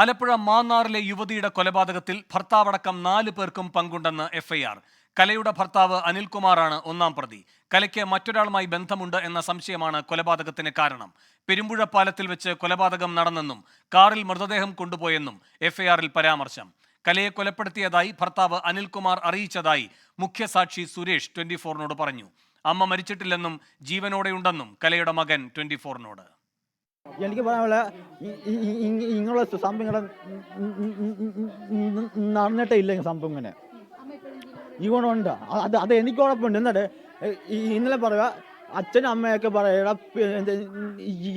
ആലപ്പുഴ മാന്നാറിലെ യുവതിയുടെ കൊലപാതകത്തിൽ ഭർത്താവടക്കം 4 പേർക്കും പങ്കുണ്ടെന്ന് എഫ്ഐആർ. കലയുടെ ഭർത്താവ് അനിൽകുമാറാണ് ഒന്നാം പ്രതി. കലയ്ക്ക് മറ്റൊരാളുമായി ബന്ധമുണ്ട് എന്ന സംശയമാണ് കൊലപാതകത്തിന് കാരണം. പെരുമ്പുഴ പാലത്തിൽ വെച്ച് കൊലപാതകം നടന്നെന്നും കാറിൽ മൃതദേഹം കൊണ്ടുപോയെന്നും എഫ്ഐആറിൽ പരാമർശം. കലയെ കൊലപ്പെടുത്തിയതായി ഭർത്താവ് അനിൽകുമാർ അറിയിച്ചതായി മുഖ്യസാക്ഷി സുരേഷ് 24-നോട് പറഞ്ഞു. അമ്മ മരിച്ചിട്ടില്ലെന്നും ജീവനോടെയുണ്ടെന്നും കലയുടെ മകൻ 24-നോട്. എനിക്ക് പറയാനുള്ള ഇങ്ങനെയുള്ള സംഭവങ്ങൾ നടന്നിട്ടേ ഇല്ല. സംഭവം ഇങ്ങനെ ജീവനുണ്ട്, അത് എനിക്ക് ഉറപ്പുണ്ട്. എന്നിട്ട് ഇന്നലെ പറയുക അച്ഛനും അമ്മയൊക്കെ പറയുക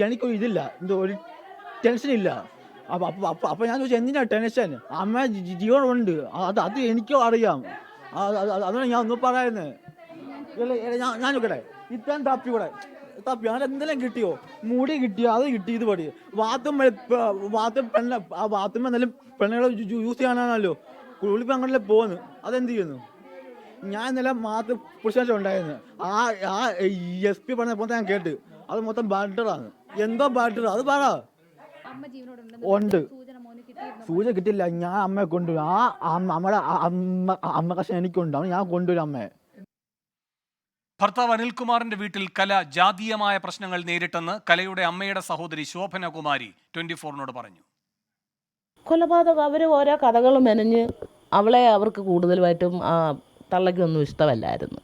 എനിക്കൊരു ഇതില്ല, എന്തോ ഒരു ടെൻഷനില്ല. അപ്പം ഞാൻ ചോദിച്ചു എന്തിനാ ടെൻഷൻ, അമ്മ ജീവനുണ്ട്, അത് എനിക്കും അറിയാം. അതാണ് ഞാൻ ഒന്നും പറയുന്നത്. ഞാൻ നോക്കട്ടെ, ഇത്രയും തപ്പി അങ്ങനെ എന്തെങ്കിലും കിട്ടിയോ? മുടി കിട്ടിയോ? അത് കിട്ടി. ഇത് പടി വാത്തും എന്തെങ്കിലും പെണ്ണുങ്ങളെ യൂസ് ചെയ്യാനാണല്ലോ കുളിപ്പ് അങ്ങോട്ടല്ലേ പോകുന്നു. അതെന്ത് ചെയ്യുന്നു? ഞാൻ ഇന്നലെ മാത്ത് പുരുഷ ഉണ്ടായിരുന്നു. ആ SP പറഞ്ഞപ്പോൾ ഞാൻ കേട്ട് അത് മൊത്തം ബാറ്ററാണ്. എന്തോ ബാറ്റർ അത് പറ. ഉണ്ട്, സൂചന കിട്ടില്ല. ഞാൻ അമ്മയെ കൊണ്ടുവരും. അമ്മയുടെ അമ്മ കഷ്ണം എനിക്കുണ്ട്, ഞാൻ കൊണ്ടുവരും അമ്മയെ. ഭർത്താവ് അനിൽകുമാറിന്റെ വീട്ടിൽ കല ജാതീയമായ പ്രശ്നങ്ങൾ നേരിട്ടെന്ന് കലയുടെ അമ്മയുടെ സഹോദരി ശോഭനകുമാരി 24-നോട് പറഞ്ഞു. കൊലപാതകം അവർ ഓരോ കഥകൾ മെനഞ്ഞ് അവർക്ക് കൂടുതലുമായിട്ടും തള്ളയ്ക്കൊന്നും ഇഷ്ടമല്ലായിരുന്നു.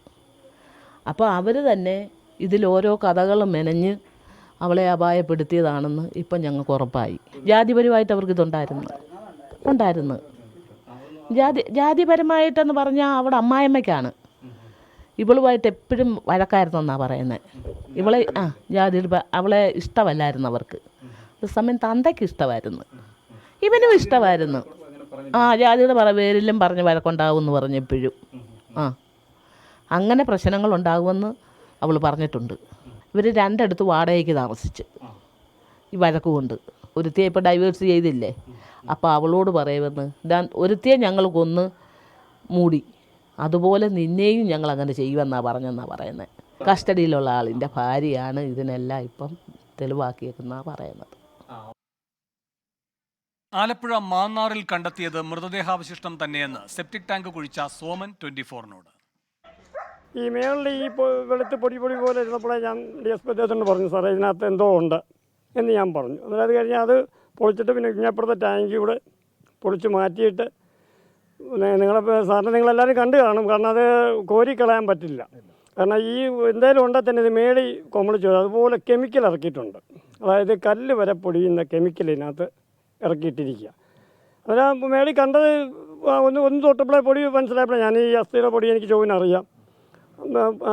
അപ്പോൾ അവർ തന്നെ ഇതിലോരോ കഥകൾ മെനഞ്ഞ് അവളെ അപായപ്പെടുത്തിയതാണെന്ന് ഇപ്പം ഞങ്ങൾക്ക് ഉറപ്പായി. ജാതിപരമായിട്ട് ഉണ്ടായിരുന്നു. ജാതിപരമായിട്ടെന്ന് പറഞ്ഞാൽ അവിടെ അമ്മായിമ്മയ്ക്കാണ്. ഇവളുമായിട്ട് എപ്പോഴും വഴക്കായിരുന്നെന്നാണ് പറയുന്നത്. അവളെ ഇഷ്ടമല്ലായിരുന്നു അവർക്ക്. ഒരു സമയം തന്തയ്ക്ക് ഇഷ്ടമായിരുന്നു, ഇവനും ഇഷ്ടമായിരുന്നു. ജാതിയുടെ പേരിലും പറഞ്ഞ് വഴക്കുണ്ടാവും എന്ന് പറഞ്ഞെപ്പോഴും അങ്ങനെ പ്രശ്നങ്ങളുണ്ടാകുമെന്ന് അവൾ പറഞ്ഞിട്ടുണ്ട്. ഇവർ രണ്ടിടത്ത് വാടകയ്ക്ക് താമസിച്ച് ഈ വഴക്ക് കൊണ്ട്. ഒരുത്തിയെ ഇപ്പോൾ ഡൈവേഴ്സ് ചെയ്തില്ലേ, അപ്പോൾ അവളോട് പറയുമെന്ന് ഒരുത്തിയെ ഞങ്ങൾ കൊന്ന് മൂടി, അതുപോലെ നിന്നെയും ഞങ്ങൾ അങ്ങനെ ചെയ്യുമെന്നാണ് പറയുന്നത്. കസ്റ്റഡിയിലുള്ള ആളിൻ്റെ ഭാര്യയാണ് ഇതിനെല്ലാം ഇപ്പം തെളിവാക്കിയേക്കെന്നാണ് പറയുന്നത്. ആലപ്പുഴ മാന്നാറിൽ കണ്ടെത്തിയത് മൃതദേഹാവശിഷ്ടം തന്നെയെന്ന് സെപ്റ്റിക് ടാങ്ക് കുഴിച്ച സോമൻ 24-നോട്. ഈ മേളിൽ ഈ വെളുത്ത് പൊടി പോലെ ഇരുന്നപ്പോഴേ ഞാൻ DSP അദ്ദേഹത്തോട് പറഞ്ഞു, സാറേ ഇതിനകത്ത് എന്തോ ഉണ്ട് എന്ന് ഞാൻ പറഞ്ഞു. അതായത് കഴിഞ്ഞാൽ അത് പൊളിച്ചിട്ട് പിന്നെ ഇങ്ങപ്പുറത്തെ ടാങ്ക് കൂടെ പൊളിച്ച് മാറ്റിയിട്ട് നിങ്ങളെല്ലാവരും കണ്ടു കാണും. കാരണം അത് കോരിക്കളയാൻ പറ്റില്ല. കാരണം ഈ എന്തായാലും ഉണ്ടെങ്കിൽ തന്നെ ഇത് മേളി കൊമളിച്ചു. അതുപോലെ കെമിക്കൽ ഇറക്കിയിട്ടുണ്ട്. അതായത് കല്ല് വരെ പൊടിയുന്ന കെമിക്കൽ ഇതിനകത്ത് ഇറക്കിയിട്ടിരിക്കുക. അതായത് മേളി കണ്ടത് ഒന്ന് തൊട്ടപ്പോഴേ പൊടി മനസ്സിലായപ്പോഴേ ഞാൻ ഈ അസ്ഥിര പൊടി എനിക്ക് ചോദിനറിയാം,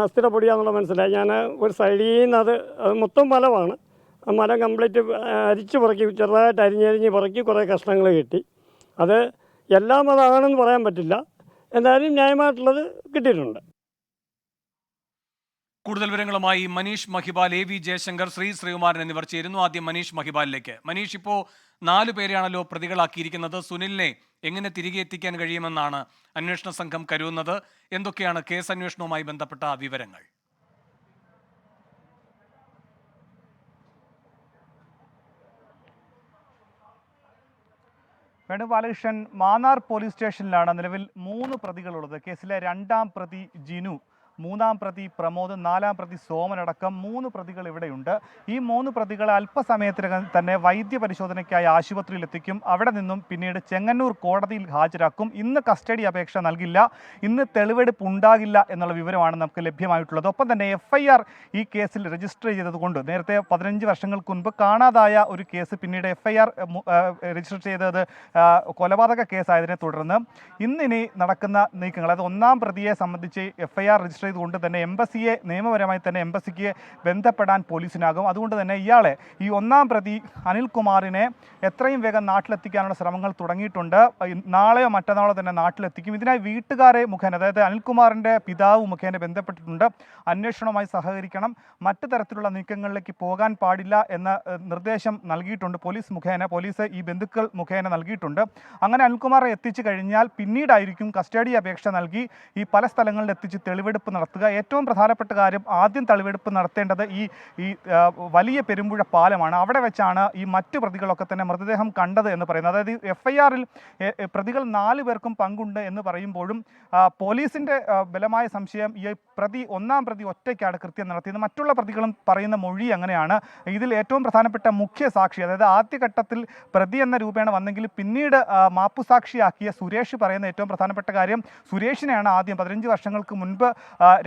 അസ്ഥിര പൊടിയാണെന്നുള്ള മനസ്സിലായി. ഞാൻ ഒരു സൈഡിൽ നിന്ന് അത് മൊത്തം മലമാണ്. ആ മലം കംപ്ലീറ്റ് അരിച്ച് പറക്കി, ചെറുതായിട്ട് അരിഞ്ഞരിഞ്ഞ് പറക്കി കുറേ കഷ്ണങ്ങൾ കിട്ടി. അത് എല്ലാം അതാണെന്ന് പറയാൻ പറ്റില്ല, എന്തായാലും ന്യായമായിട്ടുള്ളത് കിട്ടിയിട്ടുണ്ട്. കൂടുതൽ വിവരങ്ങളുമായി മനീഷ് മഹിബാൽ, AV ജയശങ്കർ, ശ്രീകുമാരൻ എന്നിവർ ചേരുന്നു. ആദ്യം മനീഷ് മഹിബാലിലേക്ക്. മനീഷ്, ഇപ്പോൾ 4 പേരെയാണല്ലോ പ്രതികളാക്കിയിരിക്കുന്നത്. സുനിലിനെ എങ്ങനെ തിരികെ എത്തിക്കാൻ കഴിയുമെന്നാണ് അന്വേഷണ സംഘം കരുതുന്നത്? എന്തൊക്കെയാണ് കേസ് അന്വേഷണവുമായി ബന്ധപ്പെട്ട വിവരങ്ങൾ? വേണുഗോപാലകൃഷ്ണൻ, മാന്നാർ പോലീസ് സ്റ്റേഷനിലാണ് നിലവിൽ 3 പ്രതികളുള്ളത്. കേസിലെ 2ാം പ്രതി ജിനു, 3ാം പ്രതി പ്രമോദ്, 4ാം പ്രതി സോമനടക്കം 3 പ്രതികൾ ഇവിടെയുണ്ട്. ഈ 3 പ്രതികളെ അല്പസമയത്തിനകം തന്നെ വൈദ്യപരിശോധനയ്ക്കായി ആശുപത്രിയിൽ എത്തിക്കും. അവിടെ നിന്നും പിന്നീട് ചെങ്ങന്നൂർ കോടതിയിൽ ഹാജരാക്കും. ഇന്ന് കസ്റ്റഡി അപേക്ഷ നൽകില്ല, ഇന്ന് തെളിവെടുപ്പ് ഉണ്ടാകില്ല എന്നുള്ള വിവരമാണ് നമുക്ക് ലഭ്യമായിട്ടുള്ളത്. ഒപ്പം തന്നെ FIR ഈ കേസിൽ രജിസ്റ്റർ ചെയ്തതുകൊണ്ട് നേരത്തെ 15 വർഷങ്ങൾക്ക് മുൻപ് കാണാതായ ഒരു കേസ് പിന്നീട് FIR രജിസ്റ്റർ ചെയ്തത് കൊലപാതക കേസായതിനെ തുടർന്ന് ഇന്നിനി നടക്കുന്ന നീക്കങ്ങൾ, അതായത് 1ാം പ്രതിയെ സംബന്ധിച്ച് FIR രജിസ്റ്റർ ചെയ്തുകൊണ്ട് തന്നെ എംബസിയെ നിയമപരമായി തന്നെ എംബസിക്ക് ബന്ധപ്പെടാൻ പോലീസിനാകും. അതുകൊണ്ട് തന്നെ ഇയാളെ, ഈ 1ാം പ്രതി അനിൽകുമാറിനെ എത്രയും വേഗം നാട്ടിലെത്തിക്കാനുള്ള ശ്രമങ്ങൾ തുടങ്ങിയിട്ടുണ്ട്. നാളെയോ മറ്റന്നാളോ തന്നെ നാട്ടിലെത്തിക്കും. ഇതിനായി വീട്ടുകാരെ മുഖേന, അതായത് അനിൽകുമാറിൻ്റെ പിതാവ് മുഖേന ബന്ധപ്പെട്ടിട്ടുണ്ട്. അന്വേഷണവുമായി സഹകരിക്കണം, മറ്റു തരത്തിലുള്ള നീക്കങ്ങളിലേക്ക് പോകാൻ പാടില്ല എന്ന നിർദ്ദേശം നൽകിയിട്ടുണ്ട് പോലീസ് ഈ ബന്ധുക്കൾ മുഖേന നൽകിയിട്ടുണ്ട്. അങ്ങനെ അനിൽകുമാറെ എത്തിച്ചു കഴിഞ്ഞാൽ പിന്നീടായിരിക്കും കസ്റ്റഡി അപേക്ഷ നൽകി ഈ പല സ്ഥലങ്ങളിൽ എത്തിച്ച് തെളിവെടുപ്പ് നടത്തുക. ഏറ്റവും പ്രധാനപ്പെട്ട കാര്യം, ആദ്യം തെളിവെടുപ്പ് നടത്തേണ്ടത് ഈ വലിയ പെരുമ്പുഴ പാലമാണ്. അവിടെ വെച്ചാണ് ഈ മറ്റു പ്രതികളൊക്കെ തന്നെ മൃതദേഹം കണ്ടത് എന്ന് പറയുന്നത്. അതായത് FIR-ൽ പ്രതികൾ 4 പേർക്കും പങ്കുണ്ട് എന്ന് പറയുമ്പോഴും പോലീസിൻ്റെ ബലമായ സംശയം ഈ ഒന്നാം പ്രതി ഒറ്റയ്ക്കാണ് കൃത്യം നടത്തിയത്. മറ്റുള്ള പ്രതികളും പറയുന്ന മൊഴി അങ്ങനെയാണ്. ഇതിൽ ഏറ്റവും പ്രധാനപ്പെട്ട മുഖ്യ സാക്ഷി, അതായത് ആദ്യഘട്ടത്തിൽ പ്രതി എന്ന രൂപേണ വന്നെങ്കിൽ പിന്നീട് മാപ്പുസാക്ഷിയാക്കിയ സുരേഷ് പറയുന്ന ഏറ്റവും പ്രധാനപ്പെട്ട കാര്യം, സുരേഷിനെയാണ് ആദ്യം 15 വർഷങ്ങൾക്ക് മുൻപ്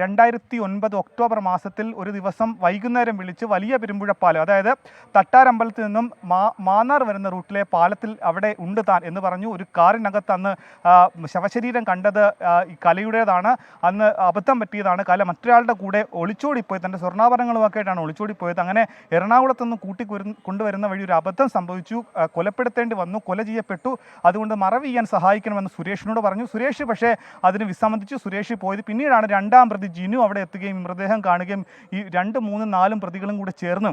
2009 ഒക്ടോബർ മാസത്തിൽ ഒരു ദിവസം വൈകുന്നേരം വിളിച്ച് വലിയ പെരുമ്പുഴ പാലം, അതായത് തട്ടാരമ്പലത്തിൽ നിന്നും മാന്നാർ വരുന്ന റൂട്ടിലെ പാലത്തിൽ അവിടെ ഉണ്ട് താൻ എന്ന് പറഞ്ഞു. ഒരു കാറിനകത്ത് അന്ന് ശവശരീരം കണ്ടത് ഈ കലയുടേതാണ്. അന്ന് അബദ്ധം പറ്റിയതാണ്. കല മറ്റൊരാളുടെ കൂടെ ഒളിച്ചോടിപ്പോയി, തൻ്റെ സ്വർണ്ണാഭരണങ്ങളുമൊക്കെ ആയിട്ടാണ് ഒളിച്ചോടിപ്പോയത്. അങ്ങനെ എറണാകുളത്ത് നിന്ന് കൊണ്ടുവരുന്ന വഴി ഒരു അബദ്ധം സംഭവിച്ചു, കൊലപ്പെടുത്തേണ്ടി വന്നു, കൊല ചെയ്യപ്പെട്ടു. അതുകൊണ്ട് മറവ് ചെയ്യാൻ സഹായിക്കണമെന്ന് സുരേഷിനോട് പറഞ്ഞു. സുരേഷ് പക്ഷേ അതിന് വിസമ്മതിച്ചു. സുരേഷ് പോയത്. പിന്നീടാണ് രണ്ടാം പ്രതി ജിനു അവിടെ എത്തുകയും മൃതദേഹം കാണുകയും ഈ 2, 3, 4 പ്രതികളും കൂടെ ചേർന്ന്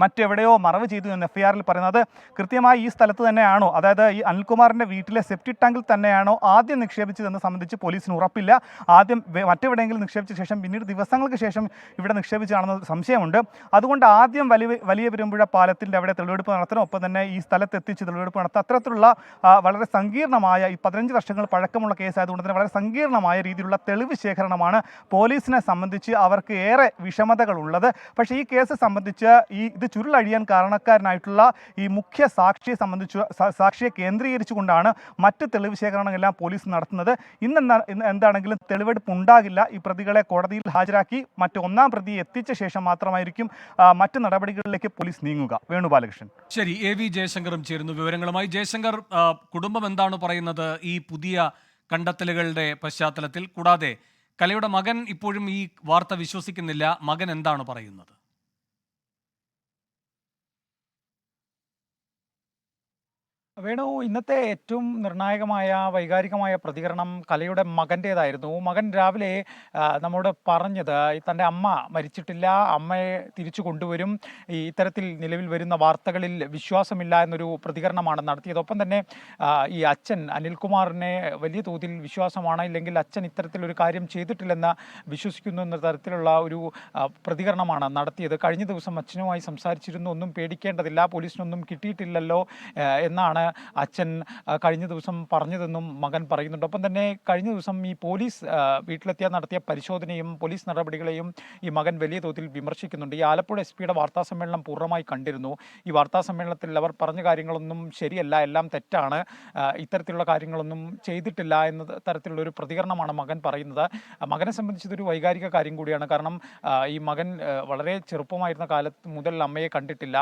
മറ്റെവിടെയോ മറവ് ചെയ്തു എന്ന് FIR-ൽ പറയുന്നത്. കൃത്യമായി ഈ സ്ഥലത്ത് തന്നെയാണോ, അതായത് ഈ അനിൽകുമാറിൻ്റെ വീട്ടിലെ സെപ്റ്റിക് ടാങ്കിൽ തന്നെയാണോ ആദ്യം നിക്ഷേപിച്ചതെന്ന് സംബന്ധിച്ച് പോലീസിന് ഉറപ്പില്ല. ആദ്യം മറ്റെവിടെയെങ്കിലും നിക്ഷേപിച്ച ശേഷം പിന്നീട് ദിവസങ്ങൾക്ക് ശേഷം ഇവിടെ നിക്ഷേപിച്ചാണെന്ന് സംശയമുണ്ട്. അതുകൊണ്ട് ആദ്യം വലിയ പെരുമ്പുഴ പാലത്തിൻ്റെ അവിടെ തെളിവെടുപ്പ് നടത്തണം. ഒപ്പം തന്നെ ഈ സ്ഥലത്ത് എത്തിച്ച് തെളിവെടുപ്പ് നടത്തുക. അത്തരത്തിലുള്ള വളരെ സങ്കീർണമായ ഈ 15 വർഷങ്ങൾ പഴക്കമുള്ള കേസായതുകൊണ്ട് തന്നെ വളരെ സങ്കീർണമായ രീതിയിലുള്ള തെളിവ് ശേഖരണമാണ് പോലീസിനെ സംബന്ധിച്ച് അവർക്ക് ഏറെ വിഷമതകളുള്ളത്. പക്ഷേ ഈ കേസ് സംബന്ധിച്ച് ഇത് ചുരുളഴിയാൻ കാരണക്കാരനായിട്ടുള്ള ഈ മുഖ്യ സാക്ഷിയെ കേന്ദ്രീകരിച്ചുകൊണ്ടാണ് മറ്റ് തെളിവ് ശേഖരണമെല്ലാം പോലീസ് നടത്തുന്നത്. ഇന്ന് എന്താണെങ്കിലും തെളിവെടുപ്പ് ഉണ്ടാകില്ല. ഈ പ്രതികളെ കോടതിയിൽ ഹാജരാക്കി മറ്റ് ഒന്നാം പ്രതിയെ എത്തിച്ച ശേഷം മാത്രമായിരിക്കും മറ്റ് നടപടികളിലേക്ക് പോലീസ് നീങ്ങുക. വേണുബാലകൃഷ്ണൻ. ശരി, AV ജയശങ്കറും ചേരുന്നു വിവരങ്ങളുമായി. ജയശങ്കർ, കുടുംബം എന്താണ് പറയുന്നത് ഈ പുതിയ കണ്ടെത്തലുകളുടെ പശ്ചാത്തലത്തിൽ? കൂടാതെ കലയുടെ മകൻ ഇപ്പോഴും ഈ വാർത്ത വിശ്വസിക്കുന്നില്ല. മകൻ എന്താണ് പറയുന്നത്? വേണു, ഇന്നത്തെ ഏറ്റവും നിർണായകമായ വൈകാരികമായ പ്രതികരണം കലയുടെ മകൻ്റേതായിരുന്നു. മകൻ രാവിലെ നമ്മോട് പറഞ്ഞത് തൻ്റെ അമ്മ മരിച്ചിട്ടില്ല, അമ്മയെ തിരിച്ചു കൊണ്ടുവരും, ഇത്തരത്തിൽ നിലവിൽ വരുന്ന വാർത്തകളിൽ വിശ്വാസമില്ല എന്നൊരു പ്രതികരണമാണ് നടത്തിയത്. ഒപ്പം തന്നെ ഈ അച്ഛൻ അനിൽകുമാറിനെ വലിയ തോതിൽ വിശ്വാസമാണ്, ഇല്ലെങ്കിൽ അച്ഛൻ ഇത്തരത്തിലൊരു കാര്യം ചെയ്തിട്ടില്ലെന്ന് വിശ്വസിക്കുന്നു എന്ന തരത്തിലുള്ള ഒരു പ്രതികരണമാണ് നടത്തിയത്. കഴിഞ്ഞ ദിവസം അച്ഛനുമായി സംസാരിച്ചിരുന്നു, ഒന്നും പേടിക്കേണ്ടതില്ല, പോലീസിനൊന്നും കിട്ടിയിട്ടില്ലല്ലോ എന്നാണ് അച്ഛൻ കഴിഞ്ഞ ദിവസം പറഞ്ഞതെന്നും മകൻ പറയുന്നുണ്ട്. ഒപ്പം തന്നെ കഴിഞ്ഞ ദിവസം ഈ പോലീസ് വീട്ടിലെത്തിയാൽ നടത്തിയ പരിശോധനയും പോലീസ് നടപടികളെയും ഈ മകൻ വലിയ തോതിൽ വിമർശിക്കുന്നുണ്ട്. ഈ ആലപ്പുഴ SP-യുടെ വാർത്താസമ്മേളനം പൂർണ്ണമായി കണ്ടിരുന്നു. ഈ വാർത്താസമ്മേളനത്തിൽ അവർ പറഞ്ഞ കാര്യങ്ങളൊന്നും ശരിയല്ല, എല്ലാം തെറ്റാണ്, ഇത്തരത്തിലുള്ള കാര്യങ്ങളൊന്നും ചെയ്തിട്ടില്ല എന്ന തരത്തിലുള്ള ഒരു പ്രതികരണമാണ് മകൻ പറയുന്നത്. മകനെ സംബന്ധിച്ചതൊരു വൈകാരിക കാര്യം കൂടിയാണ്. കാരണം ഈ മകൻ വളരെ ചെറുപ്പമായിരുന്ന കാലത്ത് മുതൽ അമ്മയെ കണ്ടിട്ടില്ല.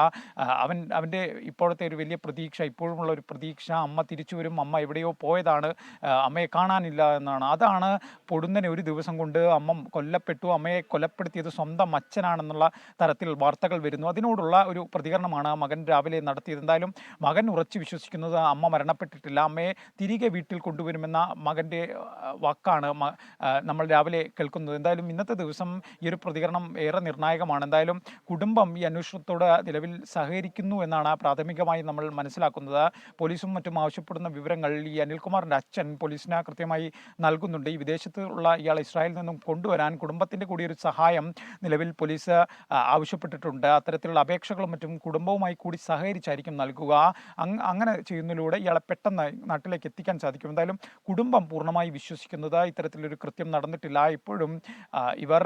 അവൻ്റെ ഇപ്പോഴത്തെ ഒരു വലിയ പ്രതീക്ഷ, ഇപ്പോഴുമുള്ള ഒരു പ്രതീക്ഷ അമ്മ തിരിച്ചു വരും, അമ്മ എവിടെയോ പോയതാണ്, അമ്മയെ കാണാനില്ല എന്നാണ്. അതാണ് പൊടുന്നനെ ഒരു ദിവസം കൊണ്ട് അമ്മ കൊല്ലപ്പെട്ടു, അമ്മയെ കൊലപ്പെടുത്തിയത് സ്വന്തം അച്ഛനാണെന്നുള്ള തരത്തിൽ വാർത്തകൾ വരുന്നു. അതിനോടുള്ള ഒരു പ്രതികരണമാണ് മകൻ രാവിലെ നടത്തിയത്. എന്തായാലും മകൻ ഉറച്ചു വിശ്വസിക്കുന്നത് അമ്മ മരണപ്പെട്ടിട്ടില്ല, അമ്മയെ തിരികെ വീട്ടിൽ കൊണ്ടുവരുമെന്ന മകൻ്റെ വാക്കാണ് നമ്മൾ രാവിലെ കേൾക്കുന്നത്. എന്തായാലും ഇന്നത്തെ ദിവസം ഈ ഒരു പ്രതികരണം ഏറെ നിർണായകമാണ്. എന്തായാലും കുടുംബം ഈ അന്വേഷണത്തോട് നിലവിൽ സഹകരിക്കുന്നു എന്നാണ് പ്രാഥമികമായി നമ്മൾ മനസ്സിലാക്കുന്നത്. പോലീസും മറ്റും ആവശ്യപ്പെടുന്ന വിവരങ്ങൾ ഈ അനിൽകുമാറിൻ്റെ അച്ഛൻ പോലീസിന് കൃത്യമായി നൽകുന്നുണ്ട്. ഈ വിദേശത്തുള്ള ഇയാളെ ഇസ്രായേലിൽ നിന്നും കൊണ്ടുവരാൻ കുടുംബത്തിൻ്റെ കൂടി ഒരു സഹായം നിലവിൽ പോലീസ് ആവശ്യപ്പെട്ടിട്ടുണ്ട്. അത്തരത്തിലുള്ള അപേക്ഷകളും മറ്റും കുടുംബവുമായി കൂടി സഹകരിച്ചായിരിക്കും നൽകുക. അങ്ങനെ ചെയ്യുന്നതിലൂടെ ഇയാളെ പെട്ടെന്ന് നാട്ടിലേക്ക് എത്തിക്കാൻ സാധിക്കും. എന്തായാലും കുടുംബം പൂർണ്ണമായി വിശ്വസിക്കുന്നത് ഇത്തരത്തിലൊരു കൃത്യം നടന്നിട്ടില്ല, ഇപ്പോഴും ഇവർ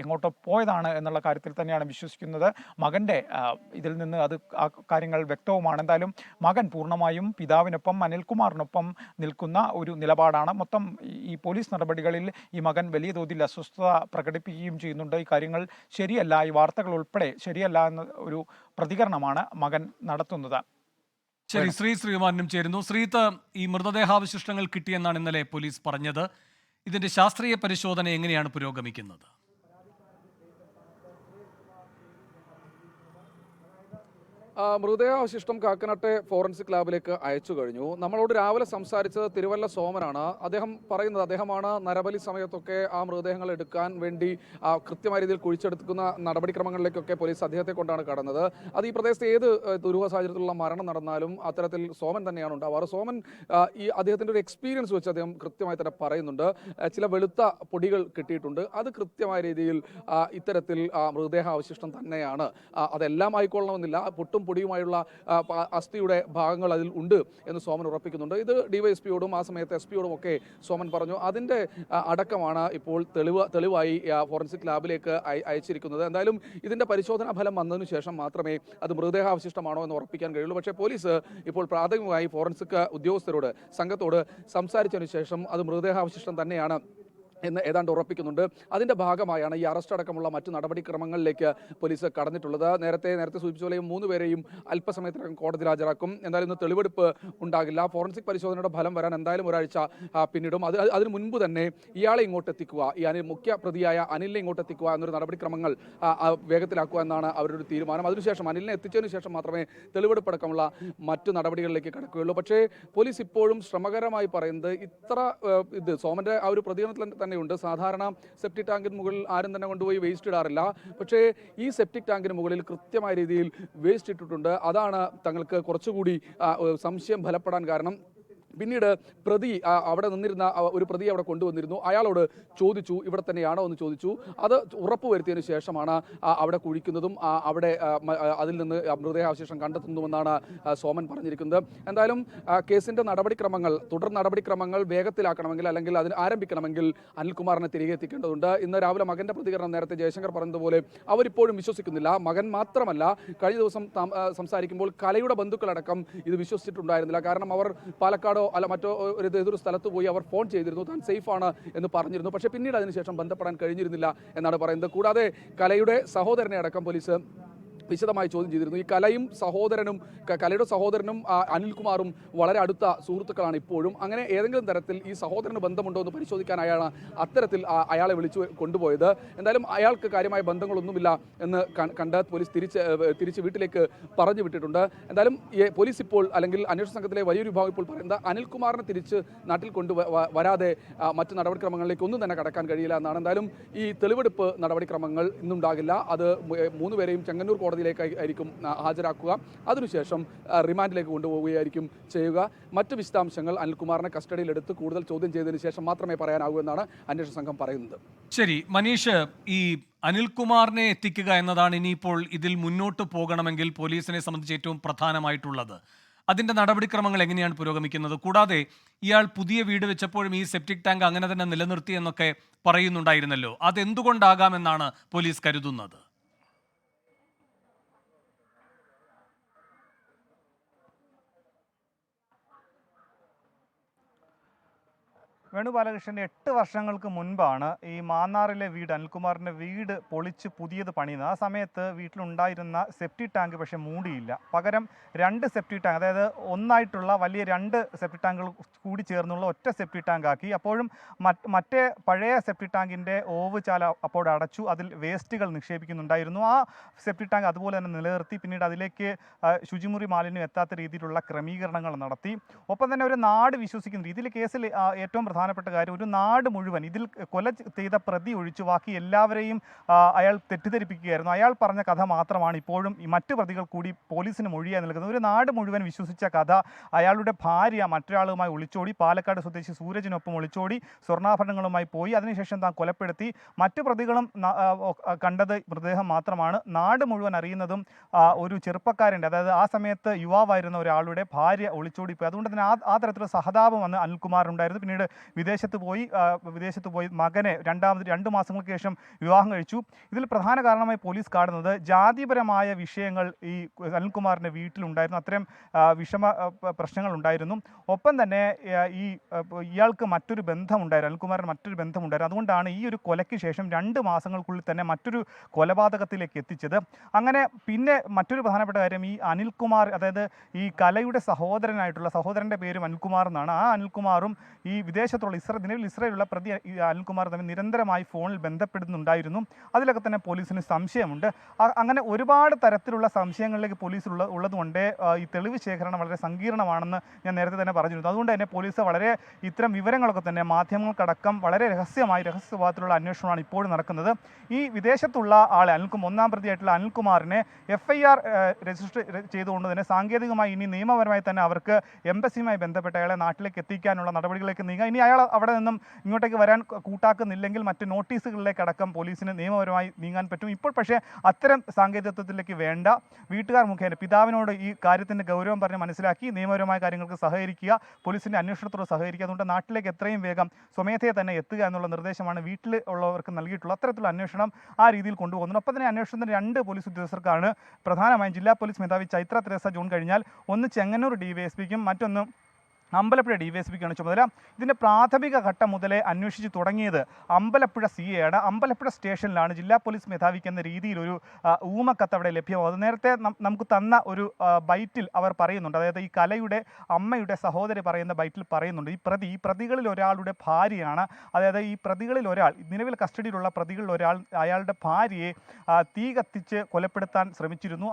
എങ്ങോട്ടോ പോയതാണ് എന്നുള്ള കാര്യത്തിൽ തന്നെയാണ് വിശ്വസിക്കുന്നത്. മകൻ്റെ ഇതിൽ നിന്ന് ആ കാര്യങ്ങൾ വ്യക്തവുമാണ്. എന്തായാലും മകൻ പൂർണ്ണമായും പിതാവിനൊപ്പം അനിൽകുമാറിനൊപ്പം നിൽക്കുന്ന ഒരു നിലപാടാണ്. മൊത്തം ഈ പോലീസ് നടപടികളിൽ ഈ മകൻ വലിയ തോതിൽ അസ്വസ്ഥത പ്രകടിപ്പിക്കുകയും ചെയ്യുന്നുണ്ട്. ഈ കാര്യങ്ങൾ ശരിയല്ല, ഈ വാർത്തകൾ ഉൾപ്പെടെ ശരിയല്ല എന്ന ഒരു പ്രതികരണമാണ് മകൻ നടത്തുന്നത്. ശരി, ശ്രീമാനും ചേരുന്നു. ശ്രീത്ത്, ഈ മൃതദേഹാവശിഷ്ടങ്ങൾ കിട്ടിയെന്നാണ് ഇന്നലെ പോലീസ് പറഞ്ഞത്. ഇതിന്റെ ശാസ്ത്രീയ പരിശോധന എങ്ങനെയാണ് പുരോഗമിക്കുന്നത്? മൃതദേഹാവശിഷ്ടം കാക്കനാട്ടെ ഫോറൻസിക് ലാബിലേക്ക് അയച്ചു കഴിഞ്ഞു. നമ്മളോട് രാവിലെ സംസാരിച്ചത് തിരുവല്ല സോമനാണ്. അദ്ദേഹം പറയുന്നത് അദ്ദേഹമാണ് നരബലി സമയത്തൊക്കെ ആ മൃതദേഹങ്ങൾ എടുക്കാൻ വേണ്ടി കൃത്യമായ രീതിയിൽ കുഴിച്ചെടുക്കുന്ന നടപടിക്രമങ്ങളിലേക്കൊക്കെ പോലീസ് അദ്ദേഹത്തെ കൊണ്ടാണ് കടന്നത്. അത് ഈ പ്രദേശത്ത് ഏത് ദുരൂഹ സാഹചര്യത്തിലുള്ള മരണം നടന്നാലും അത്തരത്തിൽ സോമൻ തന്നെയാണ് ഉണ്ടാവാറ്. സോമൻ ഈ അദ്ദേഹത്തിൻ്റെ ഒരു എക്സ്പീരിയൻസ് വെച്ച് അദ്ദേഹം കൃത്യമായി തന്നെ പറയുന്നുണ്ട്. ചില വെളുത്ത പൊടികൾ കിട്ടിയിട്ടുണ്ട്, അത് കൃത്യമായ രീതിയിൽ ഇത്തരത്തിൽ മൃതദേഹാവശിഷ്ടം തന്നെയാണ്. അതെല്ലാം ആയിക്കൊള്ളണമെന്നില്ല, പൊട്ടും പൊടിയുമായുള്ള അസ്ഥിയുടെ ഭാഗങ്ങൾ അതിൽ ഉണ്ട് എന്ന് സോമൻ ഉറപ്പിക്കുന്നുണ്ട്. ഇത് ഡിവൈഎസ്പിയോടും ആ സമയത്ത് എസ് പിയോടും ഒക്കെ സോമൻ പറഞ്ഞു. അതിൻ്റെ അടക്കമാണ് ഇപ്പോൾ തെളിവായി ഫോറൻസിക് ലാബിലേക്ക് അയച്ചിരിക്കുന്നത്. എന്തായാലും ഇതിൻ്റെ പരിശോധനാ ഫലം വന്നതിന് ശേഷം മാത്രമേ അത് മൃതദേഹാവശിഷ്ടമാണോ എന്ന് ഉറപ്പിക്കാൻ കഴിയുള്ളൂ. പക്ഷേ പോലീസ് ഇപ്പോൾ പ്രാഥമികമായി ഫോറൻസിക് ഉദ്യോഗസ്ഥരോട് സംഘത്തോട് സംസാരിച്ചതിന് ശേഷം അത് മൃതദേഹാവശിഷ്ടം തന്നെയാണ് എന്ന് ഏതാണ്ട് ഉറപ്പിക്കുന്നുണ്ട്. അതിൻ്റെ ഭാഗമായാണ് ഈ അറസ്റ്റ് അടക്കമുള്ള മറ്റു നടപടിക്രമങ്ങളിലേക്ക് പോലീസ് കടന്നിട്ടുള്ളത്. നേരത്തെ സൂചിപ്പിച്ച പോലെ 3 പേരെയും അല്പസമയത്തിനകം കോടതിയിൽ ഹാജരാക്കും. എന്തായാലും ഇന്ന് തെളിവെടുപ്പ് ഉണ്ടാകില്ല. ഫോറൻസിക് പരിശോധനയുടെ ഫലം വരാൻ എന്തായാലും ഒരാഴ്ച പിന്നിടും. അതിന് മുൻപ് തന്നെ ഇയാളെ ഇങ്ങോട്ട് എത്തിക്കുക, ഈ മുഖ്യ പ്രതിയായ അനിലിനെ ഇങ്ങോട്ട് എത്തിക്കുക എന്നൊരു നടപടിക്രമങ്ങൾ വേഗത്തിലാക്കുക എന്നാണ് അവരുടെ ഒരു തീരുമാനം. അതിനുശേഷം അനിലിനെ എത്തിച്ചതിന് ശേഷം മാത്രമേ തെളിവെടുപ്പടക്കമുള്ള മറ്റു നടപടികളിലേക്ക് കടക്കുകയുള്ളൂ. പക്ഷേ പോലീസ് ഇപ്പോഴും ശ്രമകരമായി പറയുന്നത് ഇത് സോമന്റെ ആ ഒരു പ്രതികരണത്തിൽ തന്നെയുണ്ട്. സാധാരണ സെപ്റ്റിക് ടാങ്കിന് മുകളിൽ ആരും തന്നെ കൊണ്ടുപോയി വേസ്റ്റ് ഇടാറില്ല. പക്ഷേ ഈ സെപ്റ്റിക് ടാങ്കിന് മുകളിൽ കൃത്യമായ രീതിയിൽ വേസ്റ്റ് ഇട്ടിട്ടുണ്ട്. അതാണ് തങ്ങൾക്ക് കുറച്ചുകൂടി സംശയം ഫലപ്പെടാൻ കാരണം. പിന്നീട് പ്രതി അവിടെ നിന്നിരുന്ന ഒരു പ്രതിയെ അവിടെ കൊണ്ടുവന്നിരുന്നു. അയാളോട് ചോദിച്ചു, ഇവിടെ തന്നെയാണോ എന്ന് ചോദിച്ചു. അത് ഉറപ്പുവരുത്തിയതിനു ശേഷമാണ് അവിടെ കുഴിക്കുന്നതും അവിടെ അതിൽ നിന്ന് മൃതദേഹാവശിഷ്ടം കണ്ടെത്തുന്നുവെന്നാണ് സോമൻ പറഞ്ഞിരിക്കുന്നത്. എന്തായാലും കേസിൻ്റെ തുടർ നടപടിക്രമങ്ങൾ വേഗത്തിലാക്കണമെങ്കിൽ അല്ലെങ്കിൽ അതിന് ആരംഭിക്കണമെങ്കിൽ അനിൽകുമാറിനെ തിരികെ എത്തിക്കേണ്ടതുണ്ട്. ഇന്ന് രാവിലെ മകൻ്റെ പ്രതികരണം നേരത്തെ ജയശങ്കർ പറഞ്ഞതുപോലെ അവരിപ്പോഴും വിശ്വസിക്കുന്നില്ല. മകൻ മാത്രമല്ല, കഴിഞ്ഞ ദിവസം സംസാരിക്കുമ്പോൾ കലയുടെ ബന്ധുക്കളടക്കം ഇത് വിശ്വസിച്ചിട്ടുണ്ടായിരുന്നില്ല. കാരണം അവർ പാലക്കാടോ അല്ല മറ്റോ ഏതൊരു സ്ഥലത്ത് പോയി അവർ ഫോൺ ചെയ്തിരുന്നു, താൻ സേഫാണ് എന്ന് പറഞ്ഞിരുന്നു. പക്ഷേ പിന്നീട് അതിനുശേഷം ബന്ധപ്പെടാൻ കഴിഞ്ഞിരുന്നില്ല എന്നാണ് പറയുന്നത്. കൂടാതെ കലയുടെ സഹോദരനെ അടക്കം പോലീസ് വിശദമായി ചോദ്യം ചെയ്തിരുന്നു. ഈ കലയുടെ സഹോദരനും അനിൽകുമാറും വളരെ അടുത്ത സുഹൃത്തുക്കളാണ് ഇപ്പോഴും. അങ്ങനെ ഏതെങ്കിലും തരത്തിൽ ഈ സഹോദരന് ബന്ധമുണ്ടോ എന്ന് പരിശോധിക്കാനായാണ് അത്തരത്തിൽ അയാളെ വിളിച്ചു കൊണ്ടുപോയത്. എന്തായാലും അയാൾക്ക് കാര്യമായ ബന്ധങ്ങളൊന്നുമില്ല എന്ന് കണ്ട് പോലീസ് തിരിച്ച് വീട്ടിലേക്ക് പറഞ്ഞു വിട്ടിട്ടുണ്ട്. എന്തായാലും പോലീസ് ഇപ്പോൾ അല്ലെങ്കിൽ അന്വേഷണ സംഘത്തിലെ വലിയൊരു വിഭാഗം ഇപ്പോൾ പറയുന്നത് അനിൽകുമാറിനെ തിരിച്ച് നാട്ടിൽ വരാതെ മറ്റ് നടപടിക്രമങ്ങളിലേക്ക് ഒന്നും തന്നെ കടക്കാൻ കഴിയില്ല എന്നാണ്. എന്തായാലും ഈ തെളിവെടുപ്പ് നടപടിക്രമങ്ങൾ ഇന്നുണ്ടാകില്ല. അത് 3 പേരെയും ചെങ്ങന്നൂർ കോടതിയിലേക്കായിരിക്കും ഹാജരാക്കുക. അതിനുശേഷം റിമാൻഡിലേക്ക് കൊണ്ടുപോവുകയായിരിക്കും ചെയ്യുക. മറ്റ് വിശദാംശങ്ങൾ അനിൽകുമാറിനെ കസ്റ്റഡിയിലെടുത്ത് കൂടുതൽ ചോദ്യം ചെയ്തതിനു ശേഷം മാത്രമേ പറയാനാകൂ എന്നാണ് അന്വേഷണ സംഘം പറയുന്നത്. ശരി മനീഷ്, ഈ അനിൽകുമാറിനെ എത്തിക്കുക എന്നതാണ് ഇനിയിപ്പോൾ ഇതിൽ മുന്നോട്ട് പോകണമെങ്കിൽ പോലീസിനെ സംബന്ധിച്ച് ഏറ്റവും പ്രധാനമായിട്ടുള്ളത്. അതിൻ്റെ നടപടിക്രമങ്ങൾ എങ്ങനെയാണ് പുരോഗമിക്കുന്നത്? കൂടാതെ ഇയാൾ പുതിയ വീട് വെച്ചപ്പോഴും ഈ സെപ്റ്റിക് ടാങ്ക് അങ്ങനെ തന്നെ നിലനിർത്തി എന്നൊക്കെ പറയുന്നുണ്ടായിരുന്നല്ലോ. അതെന്തുകൊണ്ടാകാമെന്നാണ് പോലീസ് കരുതുന്നത്? വേണുബാലകൃഷ്ണൻ്റെ 8 വർഷങ്ങൾക്ക് മുൻപാണ് ഈ മാന്നാറിലെ അനിൽകുമാറിൻ്റെ വീട് പൊളിച്ച് പുതിയത് പണിയുന്നത്. ആ സമയത്ത് വീട്ടിലുണ്ടായിരുന്ന സെപ്റ്റിക് ടാങ്ക് പക്ഷേ മൂടിയില്ല. പകരം 2 സെപ്റ്റിക് ടാങ്ക്, അതായത് ഒന്നായിട്ടുള്ള വലിയ 2 സെപ്റ്റിക് ടാങ്കുകൾ കൂടി ചേർന്നുള്ള ഒറ്റ സെപ്റ്റിക് ടാങ്ക് ആക്കി. അപ്പോഴും മറ്റേ പഴയ സെപ്റ്റിക് ടാങ്കിൻ്റെ ഓവ് ചാല അപ്പോൾ അടച്ചു, അതിൽ വേസ്റ്റുകൾ നിക്ഷേപിക്കുന്നുണ്ടായിരുന്നു. ആ സെപ്റ്റിക് ടാങ്ക് അതുപോലെ തന്നെ നിലനിർത്തി. പിന്നീട് അതിലേക്ക് ശുചിമുറി മാലിന്യം എത്താത്ത രീതിയിലുള്ള ക്രമീകരണങ്ങൾ നടത്തി. ഒപ്പം തന്നെ ഒരു നാട് വിശ്വസിക്കുന്ന ഇതിൽ കേസിൽ ഏറ്റവും പ്രധാനപ്പെട്ട കാര്യം, ഒരു നാട് മുഴുവൻ ഇതിൽ കൊല ചെയ്ത പ്രതി ഒഴിച്ചു ബാക്കി എല്ലാവരെയും അയാൾ തെറ്റിദ്ധരിപ്പിക്കുകയായിരുന്നു. അയാൾ പറഞ്ഞ കഥ മാത്രമാണ് ഇപ്പോഴും ഈ മറ്റു പ്രതികൾ കൂടി പോലീസിന് മൊഴിയായി നൽകുന്നത്. ഒരു നാട് മുഴുവൻ വിശ്വസിച്ച കഥ, അയാളുടെ ഭാര്യ മറ്റൊരാളുമായി ഒളിച്ചോടി, പാലക്കാട് സ്വദേശി സൂരജിനൊപ്പം ഒളിച്ചോടി, സ്വർണ്ണാഭരണങ്ങളുമായി പോയി, അതിനുശേഷം താൻ കൊലപ്പെടുത്തി. മറ്റു പ്രതികളും കണ്ടത് മൃതദേഹം മാത്രമാണ്. നാട് മുഴുവൻ അറിയുന്നതും ഒരു ചെറുപ്പക്കാരൻ്റെ, അതായത് ആ സമയത്ത് യുവാവായിരുന്ന ഒരാളുടെ ഭാര്യ ഒളിച്ചോടിപ്പോയി. അതുകൊണ്ട് തന്നെ ആ തരത്തിലുള്ള സഹതാപം വന്ന് അനിൽകുമാറിനുണ്ടായിരുന്നു. പിന്നീട് വിദേശത്ത് പോയി മകനെ 2 മാസങ്ങൾക്ക് ശേഷം വിവാഹം കഴിച്ചു. ഇതിൽ പ്രധാന കാരണമായി പോലീസ് കാണുന്നത് ജാതിപരമായ വിഷയങ്ങൾ ഈ അനിൽകുമാറിൻ്റെ വീട്ടിലുണ്ടായിരുന്നു. അത്തരം പ്രശ്നങ്ങൾ ഉണ്ടായിരുന്നു. ഒപ്പം തന്നെ ഇയാൾക്ക് മറ്റൊരു ബന്ധമുണ്ടായിരുന്നു, അനിൽകുമാറിന് മറ്റൊരു ബന്ധമുണ്ടായിരുന്നു. അതുകൊണ്ടാണ് ഈ ഒരു കൊലയ്ക്ക് ശേഷം 2 മാസങ്ങൾക്കുള്ളിൽ തന്നെ മറ്റൊരു കൊലപാതകത്തിലേക്ക് എത്തിച്ചത്. അങ്ങനെ പിന്നെ മറ്റൊരു പ്രധാനപ്പെട്ട കാര്യം, ഈ അനിൽകുമാർ, അതായത് ഈ കലയുടെ സഹോദരൻ്റെ പേരും അനിൽകുമാർ എന്നാണ്. ആ അനിൽകുമാറും ഈ വിദേശത്ത് വിദേശത്തുള്ള നിലവിൽ ഇസ്രയേലുള്ള പ്രതി അനിൽകുമാർ തമ്മിൽ നിരന്തരമായി ഫോണിൽ ബന്ധപ്പെടുന്നുണ്ടായിരുന്നു. അതിലൊക്കെ തന്നെ പോലീസിന് സംശയമുണ്ട്. അങ്ങനെ ഒരുപാട് തരത്തിലുള്ള സംശയങ്ങളിലേക്ക് പോലീസ് ഉള്ളതുകൊണ്ട് ഈ തെളിവ് ശേഖരണം വളരെ സങ്കീർണമാണെന്ന് ഞാൻ നേരത്തെ തന്നെ പറഞ്ഞിരുന്നു. അതുകൊണ്ട് തന്നെ പോലീസ് വളരെ ഇത്തരം വിവരങ്ങളൊക്കെ തന്നെ മാധ്യമങ്ങൾക്കടക്കം വളരെ രഹസ്യ സ്വഭാവത്തിലുള്ള അന്വേഷണമാണ് ഇപ്പോഴും നടക്കുന്നത്. ഈ വിദേശത്തുള്ള ആളെ ഒന്നാം പ്രതിയായിട്ടുള്ള അനിൽകുമാറിനെ FIR രജിസ്റ്റർ ചെയ്തുകൊണ്ട് തന്നെ സാങ്കേതികമായി ഇനി നിയമപരമായി തന്നെ അവർക്ക് എംബസിയുമായി ബന്ധപ്പെട്ട് അയാളെ നാട്ടിലേക്ക് എത്തിക്കാനുള്ള നടപടികളിലേക്ക് നീങ്ങാം. ഇനി അയാൾ അവിടെ നിന്നും ഇങ്ങോട്ടേക്ക് വരാൻ കൂട്ടാക്കുന്നില്ലെങ്കിൽ മറ്റ് നോട്ടീസുകളിലേക്ക് അടക്കം പോലീസിന് നിയമപരമായി നീങ്ങാൻ പറ്റും. ഇപ്പോൾ പക്ഷേ അത്തരം സാങ്കേതികത്വത്തിലേക്ക് വേണ്ട. വീട്ടുകാർ മുഖേന പിതാവിനോട് ഈ കാര്യത്തിൻ്റെ ഗൗരവം പറഞ്ഞ് മനസ്സിലാക്കി നിയമപരമായ കാര്യങ്ങൾക്ക് സഹകരിക്കുക, പോലീസിൻ്റെ അന്വേഷണത്തോട് സഹകരിക്കുക. അതുകൊണ്ട് നാട്ടിലേക്ക് എത്രയും വേഗം സ്വമേധയെ തന്നെ എത്തുക എന്നുള്ള നിർദ്ദേശമാണ് വീട്ടിൽ ഉള്ളവർക്ക് നൽകിയിട്ടുള്ളത്. അത്തരത്തിലുള്ള അന്വേഷണം ആ രീതിയിൽ കൊണ്ടുപോകുന്നു. ഒപ്പം തന്നെ അന്വേഷണത്തിന് 2 പോലീസ് ഉദ്യോഗസ്ഥർക്കാണ് പ്രധാനമായും ജില്ലാ പോലീസ് മേധാവി ചൈത്ര തെരേസ ജോൺ കഴിഞ്ഞാൽ ഒന്ന് ചെങ്ങന്നൂർ DYSPക്കും മറ്റൊന്ന് അമ്പലപ്പുഴ DYSPക്കാണ് ചുമതല. ഇതിൻ്റെ പ്രാഥമിക ഘട്ടം മുതലേ അന്വേഷിച്ച് തുടങ്ങിയത് അമ്പലപ്പുഴ CA ആണ്. അമ്പലപ്പുഴ സ്റ്റേഷനിലാണ് ജില്ലാ പോലീസ് മേധാവിക്ക് എന്ന രീതിയിൽ ഒരു ഊമക്കത്ത് അവിടെ ലഭ്യമാകുന്നത്. നേരത്തെ നമുക്ക് തന്ന ഒരു ബൈറ്റിൽ അവർ പറയുന്നുണ്ട്, അതായത് ഈ കലയുടെ അമ്മയുടെ സഹോദരി പറയുന്ന ബൈറ്റിൽ പറയുന്നുണ്ട്, ഈ പ്രതികളിൽ ഒരാളുടെ ഭാര്യയാണ്, അതായത് ഈ പ്രതികളിൽ ഒരാൾ, നിലവിൽ കസ്റ്റഡിയിലുള്ള പ്രതികളിൽ ഒരാൾ അയാളുടെ ഭാര്യയെ തീ കത്തിച്ച് കൊലപ്പെടുത്താൻ ശ്രമിച്ചിരുന്നു.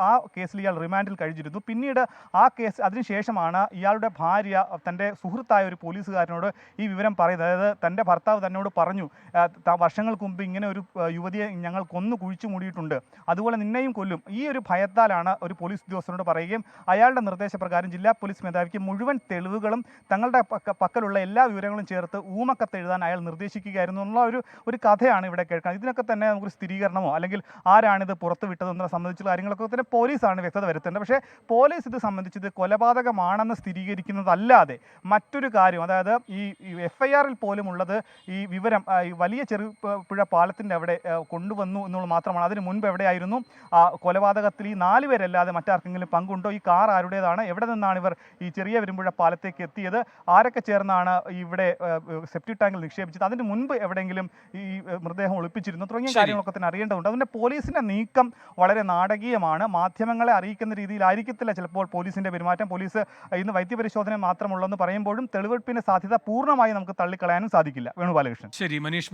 ആ കേസിൽ ഇയാൾ റിമാൻഡിൽ കഴിഞ്ഞിരുന്നു. പിന്നീട് ആ കേസ് അതിനുശേഷമാണ് ഇയാളുടെ ഭാര്യ തൻ്റെ സുഹൃത്തായ ഒരു പോലീസുകാരനോട് ഈ വിവരം പറയുന്നത്. അതായത് തൻ്റെ ഭർത്താവ് തന്നോട് പറഞ്ഞു, വർഷങ്ങൾക്ക് മുമ്പ് ഇങ്ങനെ ഒരു യുവതിയെ ഞങ്ങൾ കൊന്നു കുഴിച്ചു മൂടിയിട്ടുണ്ട്, അതുപോലെ നിന്നെയും കൊല്ലും. ഈ ഒരു ഭയത്താലാണ് ഒരു പോലീസ് ഉദ്യോഗസ്ഥനോട് പറയുകയും അയാളുടെ നിർദ്ദേശപ്രകാരം ജില്ലാ പോലീസ് മേധാവിക്ക് മുഴുവൻ തെളിവുകളും തങ്ങളുടെ പക്കലുള്ള എല്ലാ വിവരങ്ങളും ചേർത്ത് ഊമക്കത്ത് എഴുതാൻ അയാൾ നിർദ്ദേശിക്കുകയായിരുന്നു എന്നുള്ള ഒരു കഥയാണ് ഇവിടെ കേൾക്കുന്നത്. ഇതിനൊക്കെ തന്നെ നമുക്കൊരു സ്ഥിരീകരണമോ അല്ലെങ്കിൽ ആരാണിത് പുറത്തു വിട്ടതെന്നതിനെ സംബന്ധിച്ചുള്ള കാര്യങ്ങളൊക്കെ തന്നെ പോലീസാണ് വ്യക്തത വരുത്തേണ്ടത്. പക്ഷേ പോലീസ് ഇത് സംബന്ധിച്ചത് കൊലപാതകമാണെന്ന് സ്ഥിരീകരിക്കുന്നതല്ലാതെ മറ്റൊരു കാര്യം, അതായത് ഈ FIR-ൽ പോലും ഉള്ളത് ഈ വിവരം ഈ വലിയ ചെറുപുഴ പാലത്തിൻ്റെ അവിടെ കൊണ്ടുവന്നു എന്നുള്ളത് മാത്രമാണ്. അതിന് മുൻപ് എവിടെയായിരുന്നു കൊലപാതകത്തിൽ ഈ 4 പേരല്ലാതെ മറ്റാർക്കെങ്കിലും പങ്കുണ്ടോ, ഈ കാർ ആരുടേതാണ്, എവിടെ നിന്നാണ് ഇവർ ഈ ചെറിയ പെരുമ്പുഴ പാലത്തേക്ക് എത്തിയത്, ആരൊക്കെ ചേർന്നാണ് ഇവിടെ സെപ്റ്റി ടാങ്കിൽ നിക്ഷേപിച്ചത്, അതിന് മുൻപ് എവിടെയെങ്കിലും ഈ മൃതദേഹം ഒളിപ്പിച്ചിരുന്നു തുടങ്ങിയ കാര്യങ്ങളൊക്കെ തന്നെ അറിയേണ്ടതുണ്ട്. അതുകൊണ്ട് പോലീസിൻ്റെ നീക്കം വളരെ നാടകീയമാണ്. മാധ്യമങ്ങളെ അറിയിക്കുന്ന രീതിയിലായിരിക്കത്തില്ല ചിലപ്പോൾ പോലീസിൻ്റെ പെരുമാറ്റം. പോലീസ് ഇന്ന് വൈദ്യപരിശോധന മാത്രമുള്ളെന്ന് പറയുമ്പോഴും തെളിവെടുപ്പിൻ്റെ സാധ്യത പൂർണ്ണമായി നമുക്ക് തള്ളിക്കളയാനും സാധിക്കില്ല. വേണുഗോപാലകൃഷ്ണൻ. ശരി, മനീഷ്